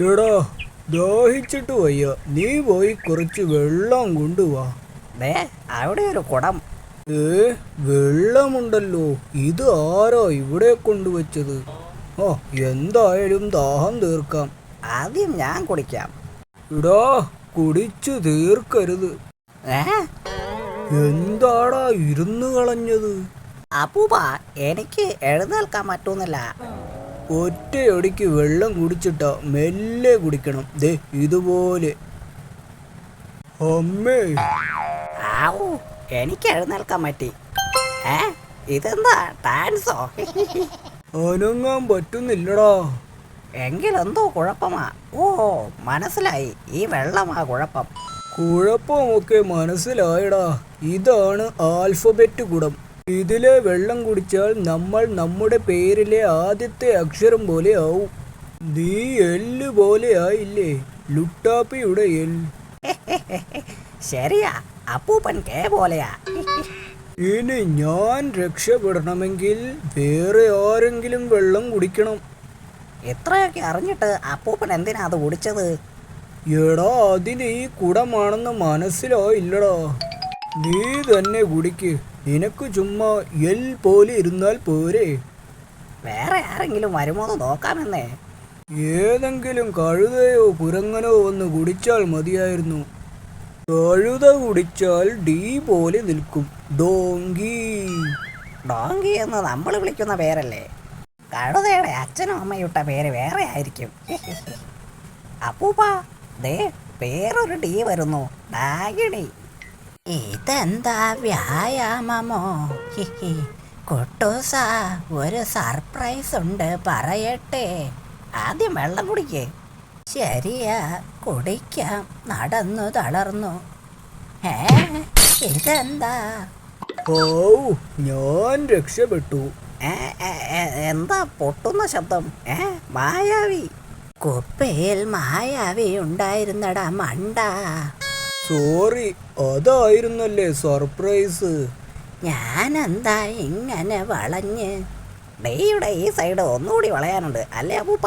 എടാ, ദാഹിച്ചിട്ട് വയ്യ, നീ പോയി കുറച്ച് വെള്ളം കൊണ്ടുവാ. ദേ അവിടെ ഒരു കുടം. വെള്ളമുണ്ടല്ലോ, ഇത് ആരാ ഇവിടെ കൊണ്ടുവച്ചത്? ഓ, എന്തായാലും ദാഹം തീർക്കാം. ആദ്യം ഞാൻ കുടിക്കാം. ഇടാ, കുടിച്ചു തീർക്കരുത്. എന്താടാ ഇരുന്ന് കളഞ്ഞത്? അപ്പൂപ്പ, എനിക്ക് എഴുന്നേൽക്കാൻ പറ്റുന്നില്ല. ഒറ്റയടിക്ക് വെള്ളം കുടിച്ചിട്ടാ മെല്ലെ കുടിക്കണം. ദേ ഇതുപോലെ. അമ്മേ, ആവൂ, എനിക്ക് എഴുന്നേൽക്കാൻ പറ്റി. ഇതെന്താ ഡാൻസോ? അനങ്ങാൻ പറ്റുന്നില്ലടാ. എങ്കിലെന്തോ കുഴപ്പമാ. ഓ, മനസ്സിലായി, ഈ വെള്ളമാ കുഴപ്പം. കുഴപ്പമൊക്കെ മനസ്സിലായടാ. ഇതാണ് ആൽഫബറ്റ് കുടം. ഇതിലെ വെള്ളം കുടിച്ചാൽ നമ്മൾ നമ്മുടെ പേരിലെ ആദ്യത്തെ അക്ഷരം പോലെ ആവും. നീ എല്ല് പോലെ ആയില്ലേ, ലുട്ടാപ്പിയുടെ എൽ. ശരിയാ, അപ്പൂപ്പൻ കേ പോലെയാ. ഇനി ഞാൻ രക്ഷപ്പെടണമെങ്കിൽ വേറെ ആരെങ്കിലും വെള്ളം കുടിക്കണം. ഇത്രയൊക്കെ അറിഞ്ഞിട്ട് അപ്പൂപ്പൻ എന്തിനാ അത് കുടിച്ചത്? എടാ, അതിന് ഈ കുടമാണെന്ന് മനസ്സിലായില്ലടാ. നീ തന്നെ കുടിക്ക്. നിനക്ക് ചുമ്മാ എൽ പോലെ ഇരുന്നാൽ പോരെ. വേറെ ആരെങ്കിലും വരുമോന്ന് നോക്കാമെന്നേ. ഏതെങ്കിലും കഴുതയോ കുരങ്ങനോ ഒന്ന് കുടിച്ചാൽ മതിയായിരുന്നു. കഴുത കുടിച്ചാൽ ഡി പോലെ നിൽക്കും. ഡോങ്കി. ഡോങ്കി എന്ന് നമ്മൾ വിളിക്കുന്ന പേരല്ലേ? കഴുതയുടെ അച്ഛനും അമ്മയും ഇട്ട പേര് വേറെ ആയിരിക്കും. അപ്പൂപ്പ, ദേ വേറൊരു ഡി വരുന്നു. ഡാഗിണി. ഇതെന്താ വ്യായാമമോ? കുട്ടൂസ, ഒരു സർപ്രൈസ് ഉണ്ട്, പറയട്ടെ. ആദ്യം വെള്ളം കുടിക്കേ. ശരിയാ, കുടിക്കാം. നടന്നു തളർന്നു. ഇതെന്താ? ഓ, ഞാൻ രക്ഷപ്പെട്ടു. എന്താ പൊട്ടുന്ന ശബ്ദം? മായാവി. കുപ്പയിൽ മായാവി ഉണ്ടായിരുന്നടാ മണ്ട. സോറി, അതായിരുന്നല്ലേ സർപ്രൈസ്. ഞാനെന്താ ഇങ്ങനെ വളഞ്ഞ്? ഡേയുടെ ഈ സൈഡ് ഒന്നുകൂടി വളയാനുണ്ട് അല്ലേ അപ്പൂപ്പ?